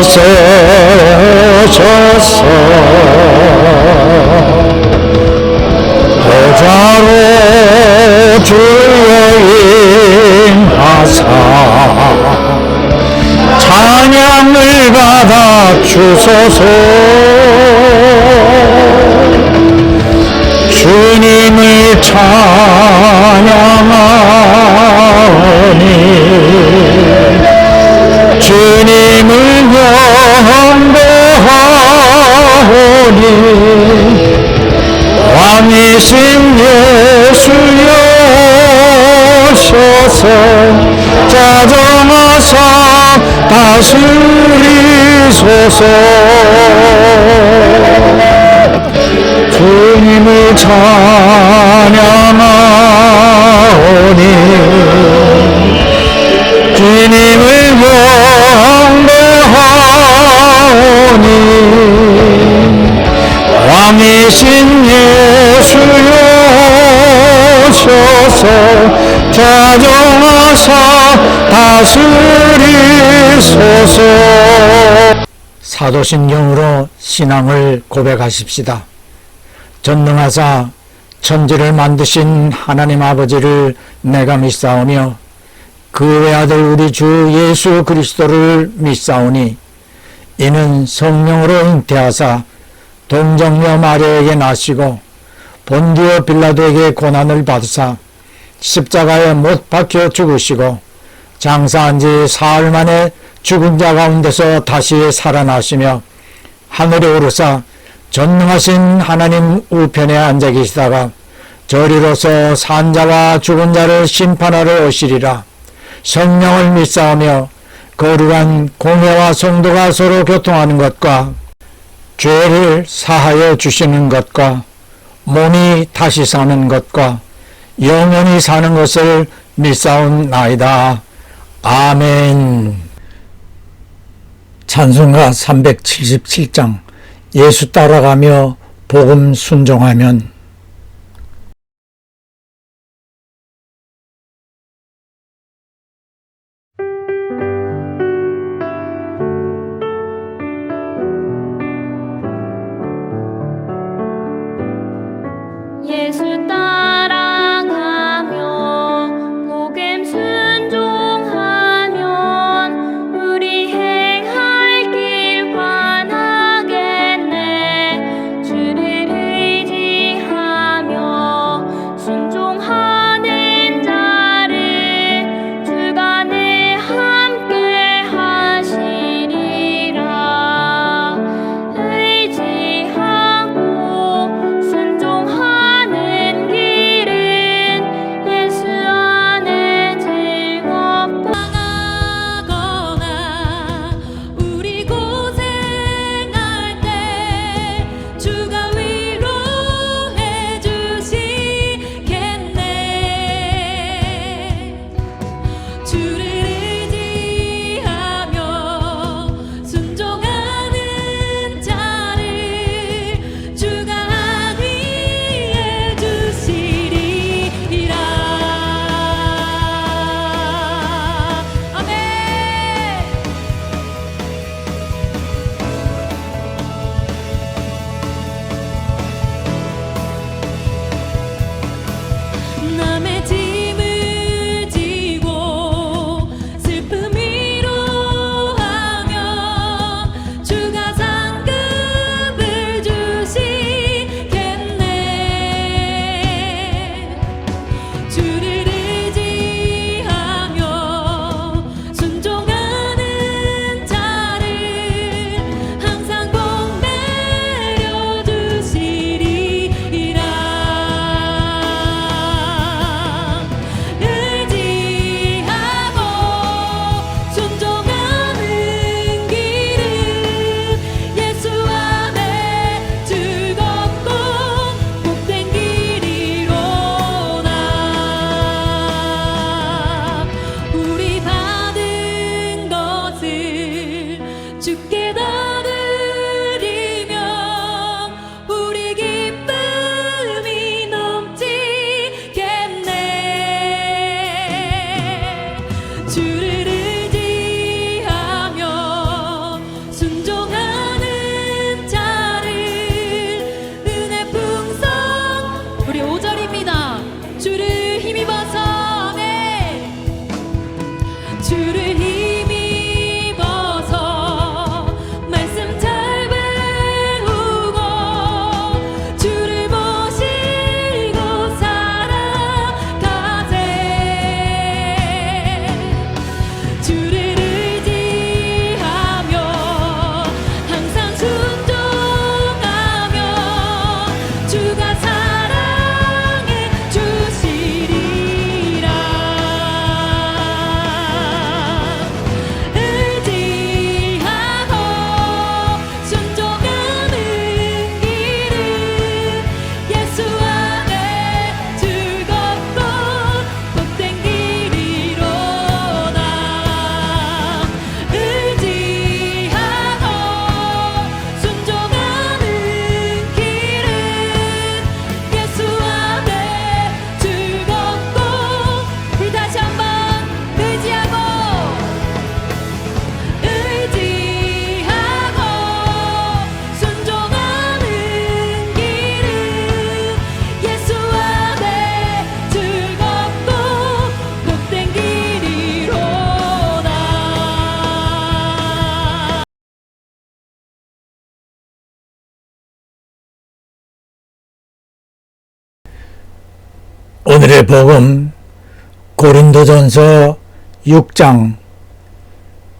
나서셔서 보좌로 주여 임하사 찬양을 받아 주소서. 주님을 찬양하니 주님을 경배하오니 왕이신 예수여 오셔서 자정하사 다스리소서. 주님을 찬양하오니 주님을 경배하오니 왕이신 예수여 오셔서 자정하사 다스리소서. 사도신경으로 신앙을 고백하십시다. 전능하사 천지를 만드신 하나님 아버지를 내가 믿사오며 그 외아들 우리 주 예수 그리스도를 믿사오니 이는 성령으로 잉태하사 동정녀 마리아에게 나시고 본디오 빌라도에게 고난을 받으사 십자가에 못 박혀 죽으시고 장사한 지 사흘 만에 죽은 자 가운데서 다시 살아나시며 하늘에 오르사 전능하신 하나님 우편에 앉아 계시다가 저리로서 산자와 죽은 자를 심판하러 오시리라. 성령을 믿사오며 거룩한 공회와 성도가 서로 교통하는 것과 죄를 사하여 주시는 것과 몸이 다시 사는 것과 영원히 사는 것을 믿사옵나이다. 아멘. 찬송가 377장 예수 따라가며 복음 순종하면. 예수 따라가며 복음 순종하면 우리 행할 길 환하겠네. 주를 의지하며 순종하는 자를 주간에 함께 하시리라. 의지하고 순종하는 오늘의 복음 고린도전서 6장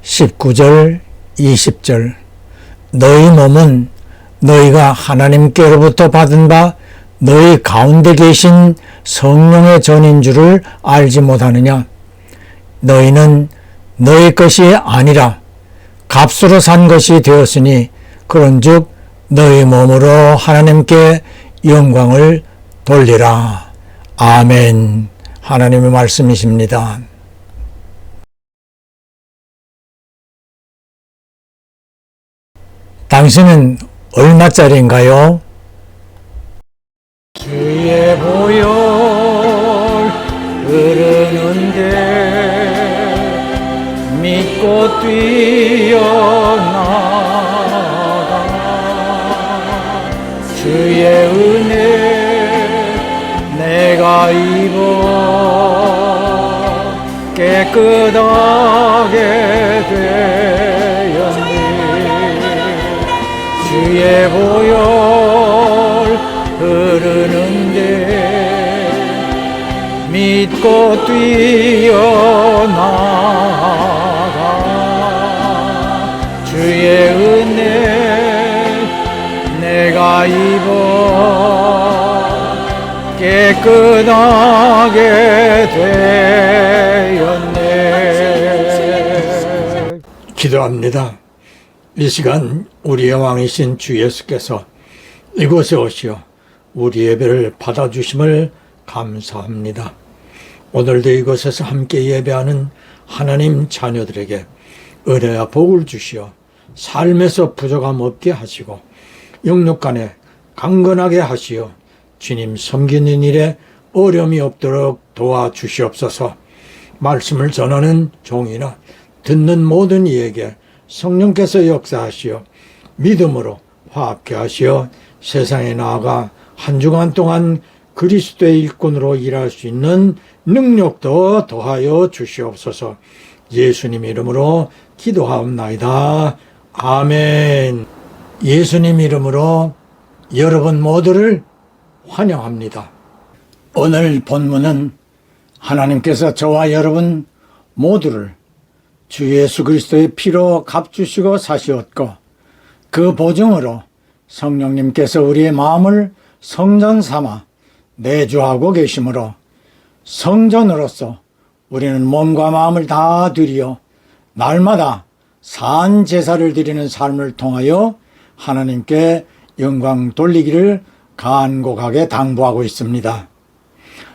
19절 20절 너희 몸은 너희가 하나님께로부터 받은 바 너희 가운데 계신 성령의 전인 줄을 알지 못하느냐. 너희는 너희 것이 아니라 값으로 산 것이 되었으니 그런즉 너희 몸으로 하나님께 영광을 돌리라. 아멘. 하나님의 말씀이십니다. 당신은 얼마짜리인가요? 주의 보혈 흐르는데 믿고 뛰어나가 주의 은혜 내가 입어 깨끗하게 되었네. 주의 보혈 흐르는데 믿고 뛰어나가 주의 은혜 내가 입어 깨끗하게 되었네. 기도합니다. 이 시간 우리의 왕이신 주 예수께서 이곳에 오시어 우리 예배를 받아주심을 감사합니다. 오늘도 이곳에서 함께 예배하는 하나님 자녀들에게 은혜와 복을 주시어 삶에서 부족함 없게 하시고 영육간에 강건하게 하시어 주님 섬기는 일에 어려움이 없도록 도와주시옵소서. 말씀을 전하는 종이나 듣는 모든 이에게 성령께서 역사하시어 믿음으로 화합케 하시어 세상에 나아가 한 주간 동안 그리스도의 일꾼으로 일할 수 있는 능력도 더하여 주시옵소서. 예수님 이름으로 기도하옵나이다. 아멘. 예수님 이름으로 여러분 모두를 환영합니다. 오늘 본문은 하나님께서 저와 여러분 모두를 주 예수 그리스도의 피로 값주시고 사시었고 그 보증으로 성령님께서 우리의 마음을 성전 삼아 내주하고 계시므로 성전으로서 우리는 몸과 마음을 다 드리어 날마다 산 제사를 드리는 삶을 통하여 하나님께 영광 돌리기를 간곡하게 당부하고 있습니다.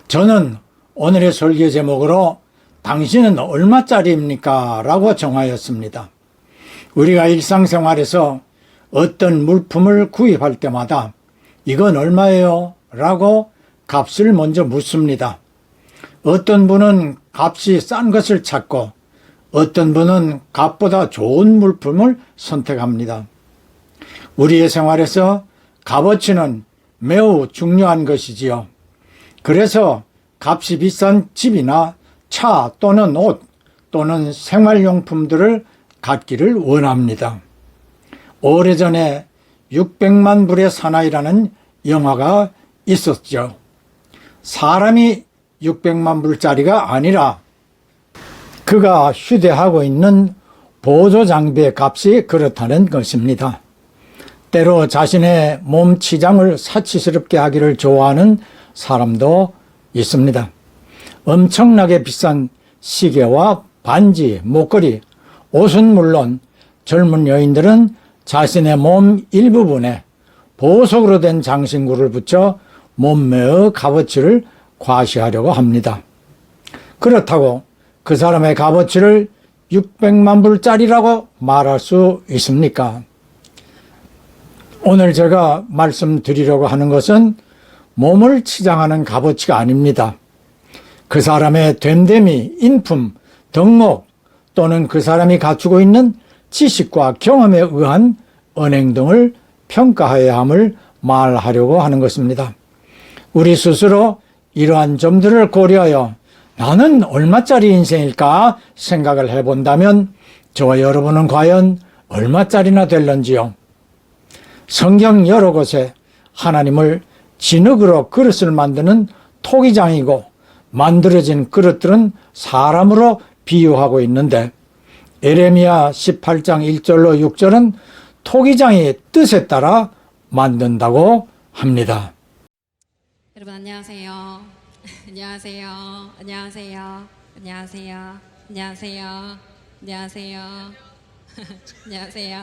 저는 오늘의 설교 제목으로 당신은 얼마짜리입니까? 라고 정하였습니다. 우리가 일상생활에서 어떤 물품을 구입할 때마다 이건 얼마예요? 라고 값을 먼저 묻습니다. 어떤 분은 값이 싼 것을 찾고 어떤 분은 값보다 좋은 물품을 선택합니다. 우리의 생활에서 값어치는 매우 중요한 것이지요. 그래서 값이 비싼 집이나 차 또는 옷 또는 생활용품들을 갖기를 원합니다. 오래전에 600만 불의 사나이라는 영화가 있었죠. 사람이 600만 불짜리가 아니라 그가 휴대하고 있는 보조 장비의 값이 그렇다는 것입니다. 때로 자신의 몸 치장을 사치스럽게 하기를 좋아하는 사람도 있습니다. 엄청나게 비싼 시계와 반지, 목걸이, 옷은 물론 젊은 여인들은 자신의 몸 일부분에 보석으로 된 장신구를 붙여 몸매의 값어치를 과시하려고 합니다. 그렇다고 그 사람의 값어치를 600만 불짜리라고 말할 수 있습니까? 오늘 제가 말씀드리려고 하는 것은 몸을 치장하는 값어치가 아닙니다. 그 사람의 됨됨이, 인품, 덕목 또는 그 사람이 갖추고 있는 지식과 경험에 의한 언행 등을 평가해야 함을 말하려고 하는 것입니다. 우리 스스로 이러한 점들을 고려하여 나는 얼마짜리 인생일까 생각을 해본다면 저와 여러분은 과연 얼마짜리나 될런지요? 성경 여러 곳에 하나님을 진흙으로 그릇을 만드는 토기장이고 만들어진 그릇들은 사람으로 비유하고 있는데 에레미야 18장 1절로 6절은 토기장의 뜻에 따라 만든다고 합니다. 여러분 안녕하세요. 안녕하세요. 안녕하세요. 안녕하세요. 안녕하세요. 안녕하세요. 안녕하세요.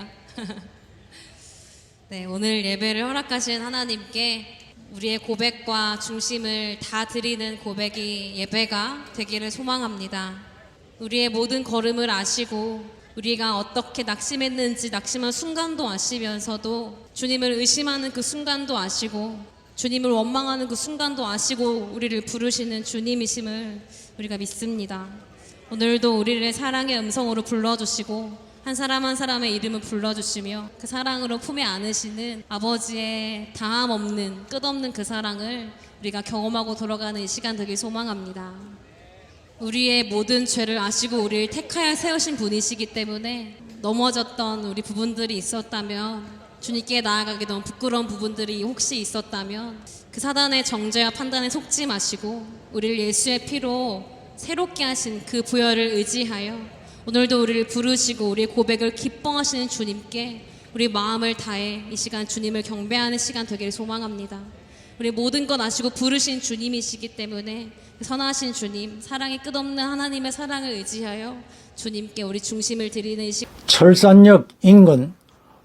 네, 오늘 예배를 허락하신 하나님께 우리의 고백과 중심을 다 드리는 고백이 예배가 되기를 소망합니다. 우리의 모든 걸음을 아시고 우리가 어떻게 낙심했는지 낙심한 순간도 아시면서도 주님을 의심하는 그 순간도 아시고 주님을 원망하는 그 순간도 아시고 우리를 부르시는 주님이심을 우리가 믿습니다. 오늘도 우리를 사랑의 음성으로 불러주시고 한 사람 한 사람의 이름을 불러주시며 그 사랑으로 품에 안으시는 아버지의 다함 없는 끝없는 그 사랑을 우리가 경험하고 돌아가는 이 시간 되길 소망합니다. 우리의 모든 죄를 아시고 우리를 택하여 세우신 분이시기 때문에 넘어졌던 우리 부분들이 있었다면 주님께 나아가기 너무 부끄러운 부분들이 혹시 있었다면 그 사단의 정죄와 판단에 속지 마시고 우리를 예수의 피로 새롭게 하신 그 부여를 의지하여 오늘도 우리를 부르시고 우리의 고백을 기뻐하시는 주님께 우리 마음을 다해 이 시간 주님을 경배하는 시간 되기를 소망합니다. 우리 모든 것 아시고 부르신 주님이시기 때문에 선하신 주님, 사랑이 끝없는 하나님의 사랑을 의지하여 주님께 우리 중심을 드리는 이 시간. 철산역 인근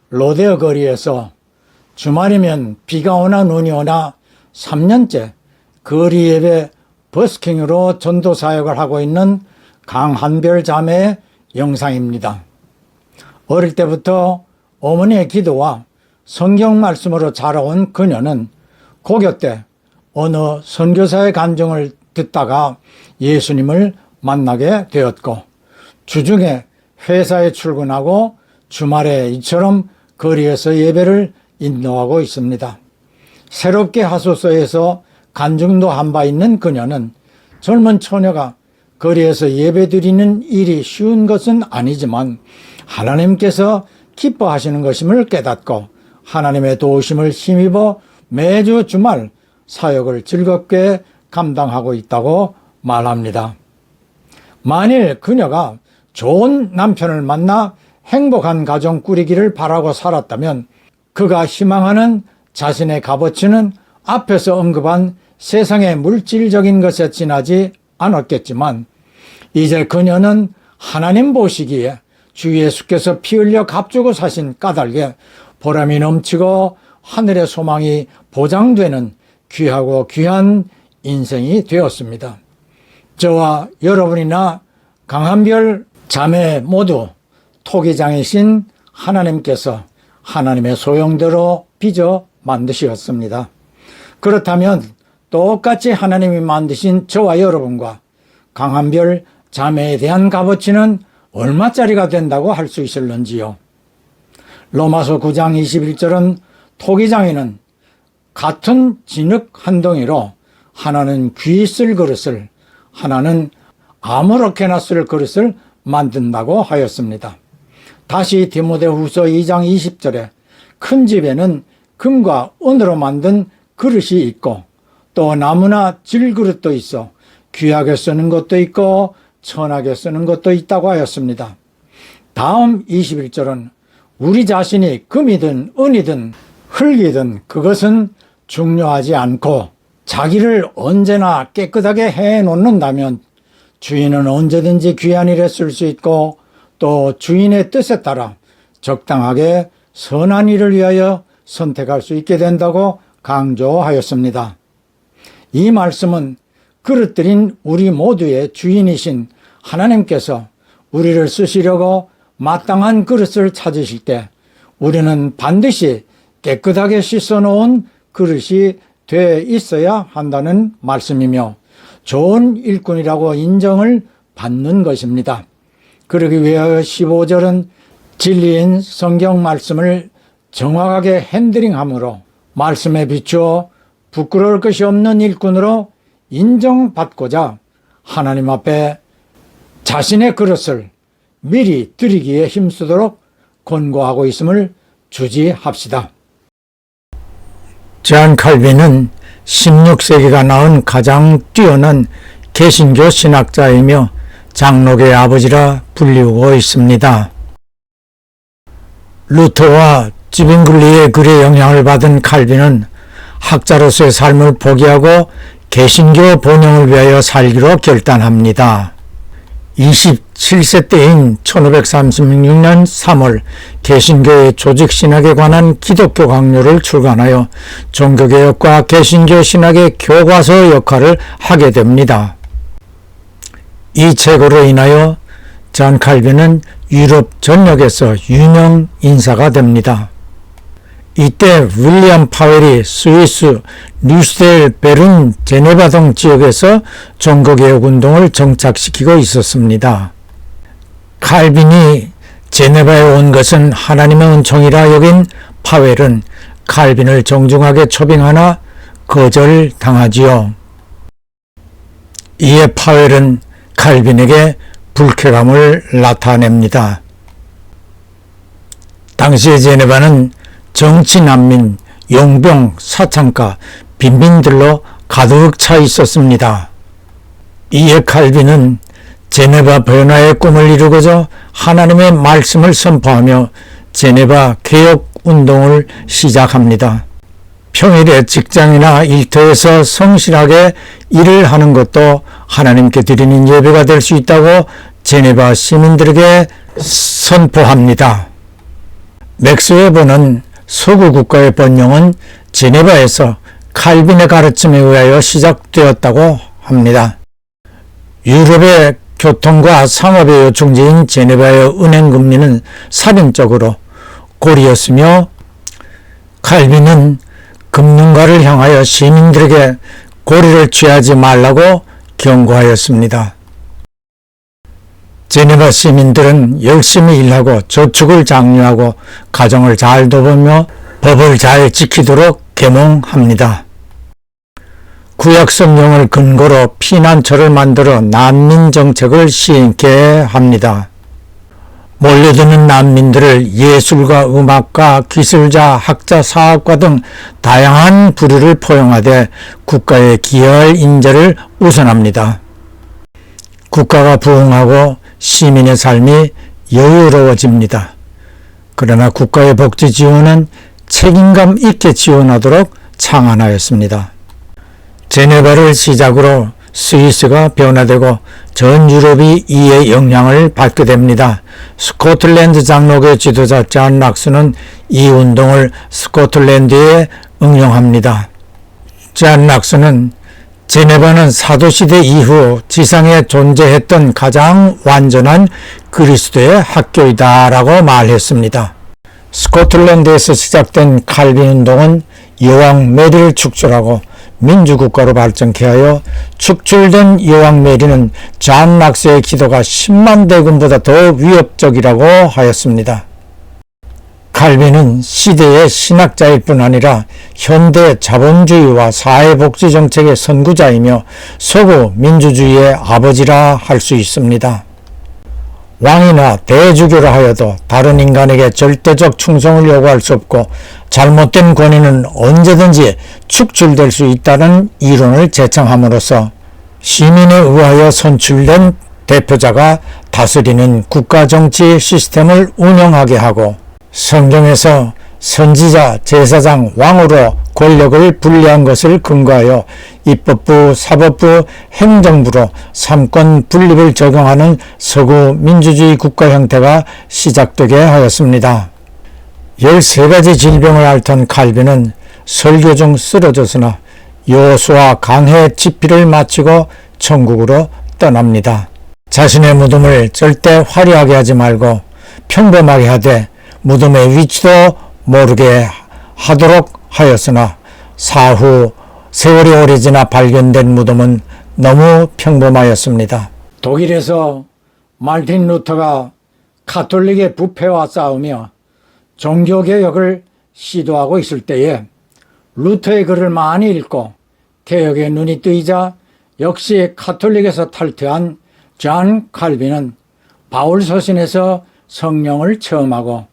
로데오 거리에서 주말이면 비가 오나 눈이 오나 3년째 거리 예배 버스킹으로 전도 사역을 하고 있는 강한별 자매의 영상입니다. 어릴 때부터 어머니의 기도와 성경 말씀으로 자라온 그녀는 고교 때 어느 선교사의 간증을 듣다가 예수님을 만나게 되었고 주중에 회사에 출근하고 주말에 이처럼 거리에서 예배를 인도하고 있습니다. 새롭게 하소서에서 간증도 한 바 있는 그녀는 젊은 처녀가 거리에서 예배드리는 일이 쉬운 것은 아니지만 하나님께서 기뻐하시는 것임을 깨닫고 하나님의 도우심을 힘입어 매주 주말 사역을 즐겁게 감당하고 있다고 말합니다. 만일 그녀가 좋은 남편을 만나 행복한 가정 꾸리기를 바라고 살았다면 그가 희망하는 자신의 값어치는 앞에서 언급한 세상의 물질적인 것에 지나지 않았겠지만 이제 그녀는 하나님 보시기에 주 예수께서 피 흘려 값주고 사신 까닭에 보람이 넘치고 하늘의 소망이 보장되는 귀하고 귀한 인생이 되었습니다. 저와 여러분이나 강한별 자매 모두 토기장이신 하나님께서 하나님의 소용대로 빚어 만드셨습니다. 그렇다면 똑같이 하나님이 만드신 저와 여러분과 강한별 자매에 대한 값어치는 얼마짜리가 된다고 할 수 있을런지요. 로마서 9장 21절은 토기장이는 같은 진흙 한 덩이로 하나는 귀 쓸 그릇을 하나는 아무렇게나 쓸 그릇을 만든다고 하였습니다. 다시 디모데후서 2장 20절에 큰 집에는 금과 은으로 만든 그릇이 있고 또 나무나 질그릇도 있어 귀하게 쓰는 것도 있고 천하게 쓰는 것도 있다고 하였습니다. 다음 21절은 우리 자신이 금이든 은이든 흙이든 그것은 중요하지 않고 자기를 언제나 깨끗하게 해놓는다면 주인은 언제든지 귀한 일에 쓸 수 있고 또 주인의 뜻에 따라 적당하게 선한 일을 위하여 선택할 수 있게 된다고 강조하였습니다. 이 말씀은 그릇들인 우리 모두의 주인이신 하나님께서 우리를 쓰시려고 마땅한 그릇을 찾으실 때 우리는 반드시 깨끗하게 씻어놓은 그릇이 돼 있어야 한다는 말씀이며 좋은 일꾼이라고 인정을 받는 것입니다. 그러기 위하여 15절은 진리인 성경 말씀을 정확하게 핸들링함으로 말씀에 비추어 부끄러울 것이 없는 일꾼으로 인정받고자 하나님 앞에 자신의 그릇을 미리 드리기에 힘쓰도록 권고하고 있음을 주지합시다. 존 칼빈은 16세기가 낳은 가장 뛰어난 개신교 신학자이며 장로교의 아버지라 불리우고 있습니다. 루터와 지빙글리의 글에 영향을 받은 칼빈은 학자로서의 삶을 포기하고 개신교 본영을 위하여 살기로 결단합니다. 27세 때인 1536년 3월 개신교의 조직신학에 관한 기독교 강요를 출간하여 종교개혁과 개신교 신학의 교과서 역할을 하게 됩니다. 이 책으로 인하여 존 칼빈은 유럽 전역에서 유명 인사가 됩니다. 이때 윌리엄 파웰이 스위스 뉴스델 베른 제네바 등 지역에서 종교개혁 운동을 정착시키고 있었습니다. 칼빈이 제네바에 온 것은 하나님의 은총이라 여긴 파웰은 칼빈을 정중하게 초빙하나 거절당하지요. 이에 파웰은 칼빈에게 불쾌감을 나타냅니다. 당시의 제네바는 정치 난민, 용병, 사창가, 빈민들로 가득 차 있었습니다. 이에 칼빈은 제네바 변화의 꿈을 이루고자 하나님의 말씀을 선포하며 제네바 개혁 운동을 시작합니다. 평일에 직장이나 일터에서 성실하게 일을 하는 것도 하나님께 드리는 예배가 될 수 있다고 제네바 시민들에게 선포합니다. 맥스 웨버는 서구 국가의 번영은 제네바에서 칼빈의 가르침에 의하여 시작되었다고 합니다. 유럽의 교통과 상업의 요충지인 제네바의 은행 금리는 살인적으로 고리였으며 칼빈은 금융가를 향하여 시민들에게 고리를 취하지 말라고 경고하였습니다. 제네바 시민들은 열심히 일하고 저축을 장려하고 가정을 잘 돌보며 법을 잘 지키도록 계몽합니다. 구약 성경을 근거로 피난처를 만들어 난민 정책을 시행케 합니다. 몰려드는 난민들을 예술가, 음악가, 기술자, 학자, 사학과 등 다양한 부류를 포용하되 국가에 기여할 인재를 우선합니다. 국가가 부흥하고 시민의 삶이 여유로워집니다. 그러나 국가의 복지 지원은 책임감 있게 지원하도록 창안하였습니다. 제네바를 시작으로 스위스가 변화되고 전 유럽이 이에 영향을 받게 됩니다. 스코틀랜드 장로교 지도자 존 락스는 이 운동을 스코틀랜드에 응용합니다. 존 락스는 제네바는 사도시대 이후 지상에 존재했던 가장 완전한 그리스도의 학교이다 라고 말했습니다. 스코틀랜드에서 시작된 칼빈 운동은 여왕 메리를 축출하고 민주국가로 발전케 하여 축출된 여왕 메리는 존 락스의 기도가 10만 대군보다 더 위협적이라고 하였습니다. 칼빈은 시대의 신학자일 뿐 아니라 현대 자본주의와 사회복지 정책의 선구자이며 서구 민주주의의 아버지라 할 수 있습니다. 왕이나 대주교라 하여도 다른 인간에게 절대적 충성을 요구할 수 없고 잘못된 권위는 언제든지 축출될 수 있다는 이론을 제창함으로써 시민에 의하여 선출된 대표자가 다스리는 국가정치 시스템을 운영하게 하고 성경에서 선지자, 제사장, 왕으로 권력을 분리한 것을 근거하여 입법부, 사법부, 행정부로 삼권 분립을 적용하는 서구 민주주의 국가 형태가 시작되게 하였습니다. 13가지 질병을 앓던 칼빈은 설교 중 쓰러졌으나 여호수아 강해 집필을 마치고 천국으로 떠납니다. 자신의 무덤을 절대 화려하게 하지 말고 평범하게 하되 무덤의 위치도 모르게 하도록 하였으나 사후 세월이 오래 지나 발견된 무덤은 너무 평범하였습니다. 독일에서 말틴 루터가 가톨릭의 부패와 싸우며 종교개혁을 시도하고 있을 때에 루터의 글을 많이 읽고 개혁의 눈이 뜨이자 역시 가톨릭에서 탈퇴한 존 칼빈은 바울 서신에서 성령을 체험하고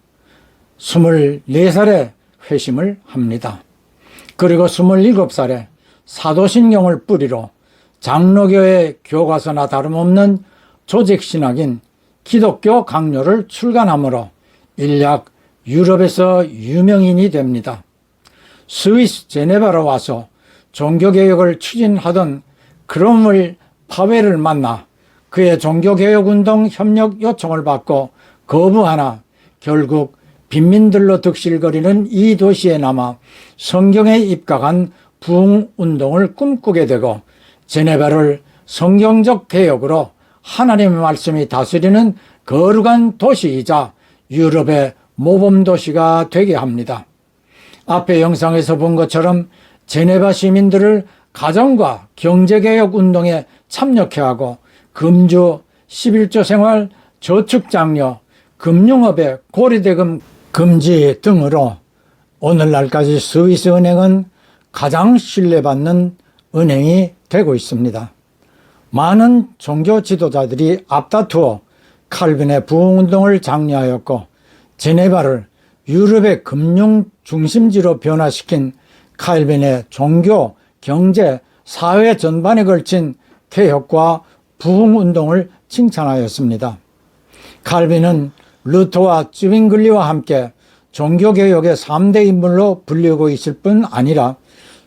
24살에 회심을 합니다. 그리고 27살에 사도신경을 뿌리로 장로교의 교과서나 다름없는 조직신학인 기독교 강요를 출간하므로 일약 유럽에서 유명인이 됩니다. 스위스 제네바로 와서 종교개혁을 추진하던 크롬웰 파웰을 만나 그의 종교개혁운동 협력 요청을 받고 거부하나 결국 빈민들로 득실거리는 이 도시에 남아 성경에 입각한 부흥운동을 꿈꾸게 되고 제네바를 성경적 개혁으로 하나님의 말씀이 다스리는 거룩한 도시이자 유럽의 모범도시가 되게 합니다. 앞의 영상에서 본 것처럼 제네바 시민들을 가정과 경제개혁 운동에 참여케 하고 금주 11조 생활, 저축장려, 금융업의 고리대금 금지 등으로 오늘날까지 스위스 은행은 가장 신뢰받는 은행이 되고 있습니다. 많은 종교 지도자들이 앞다투어 칼빈의 부흥운동을 장려하였고 제네바를 유럽의 금융 중심지로 변화시킨 칼빈의 종교, 경제, 사회 전반에 걸친 개혁과 부흥운동을 칭찬하였습니다. 칼빈은 루터와 쯔빙글리와 함께 종교개혁의 3대 인물로 불리고 있을 뿐 아니라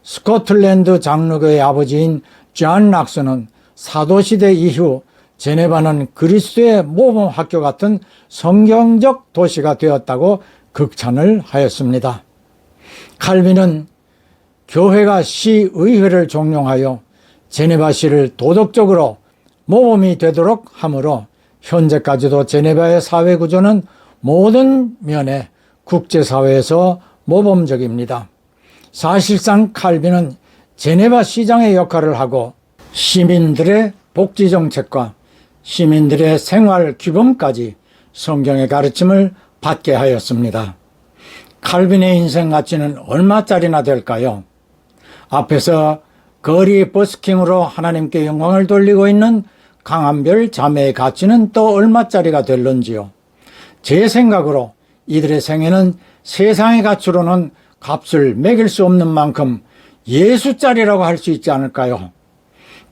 스코틀랜드 장로교의 아버지인 존 락스는 사도시대 이후 제네바는 그리스도의 모범학교 같은 성경적 도시가 되었다고 극찬을 하였습니다. 칼빈은 교회가 시의회를 종용하여 제네바시를 도덕적으로 모범이 되도록 하므로 현재까지도 제네바의 사회구조는 모든 면에 국제사회에서 모범적입니다. 사실상 칼빈은 제네바 시장의 역할을 하고 시민들의 복지정책과 시민들의 생활 규범까지 성경의 가르침을 받게 하였습니다. 칼빈의 인생 가치는 얼마짜리나 될까요? 앞에서 거리 버스킹으로 하나님께 영광을 돌리고 있는 강한별 자매의 가치는 또 얼마짜리가 될런지요? 제 생각으로 이들의 생애는 세상의 가치로는 값을 매길 수 없는 만큼 예수짜리라고 할 수 있지 않을까요?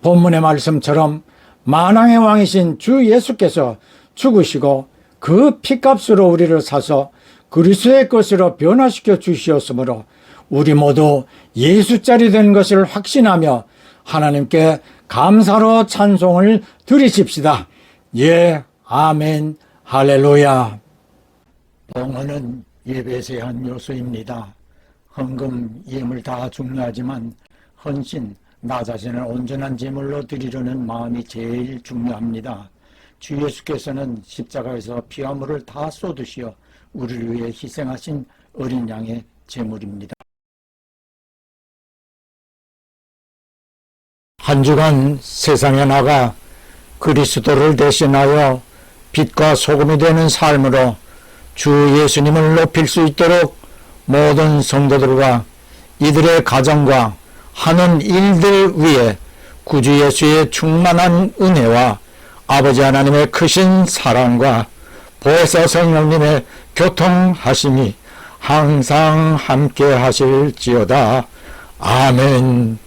본문의 말씀처럼 만왕의 왕이신 주 예수께서 죽으시고 그 피값으로 우리를 사서 그리스도의 것으로 변화시켜 주시었으므로 우리 모두 예수짜리 된 것을 확신하며 하나님께 감사로 찬송을 드리십시다. 예, 아멘, 할렐루야. 봉헌은 예배의 한 요소입니다. 헌금, 예물 다 중요하지만 헌신, 나 자신을 온전한 제물로 드리려는 마음이 제일 중요합니다. 주 예수께서는 십자가에서 피와 물을 다 쏟으시어 우리를 위해 희생하신 어린 양의 제물입니다. 한 주간 세상에 나가 그리스도를 대신하여 빛과 소금이 되는 삶으로 주 예수님을 높일 수 있도록 모든 성도들과 이들의 가정과 하는 일들 위에 구주 예수의 충만한 은혜와 아버지 하나님의 크신 사랑과 보혜사 성령님의 교통하심이 항상 함께 하실지어다. 아멘.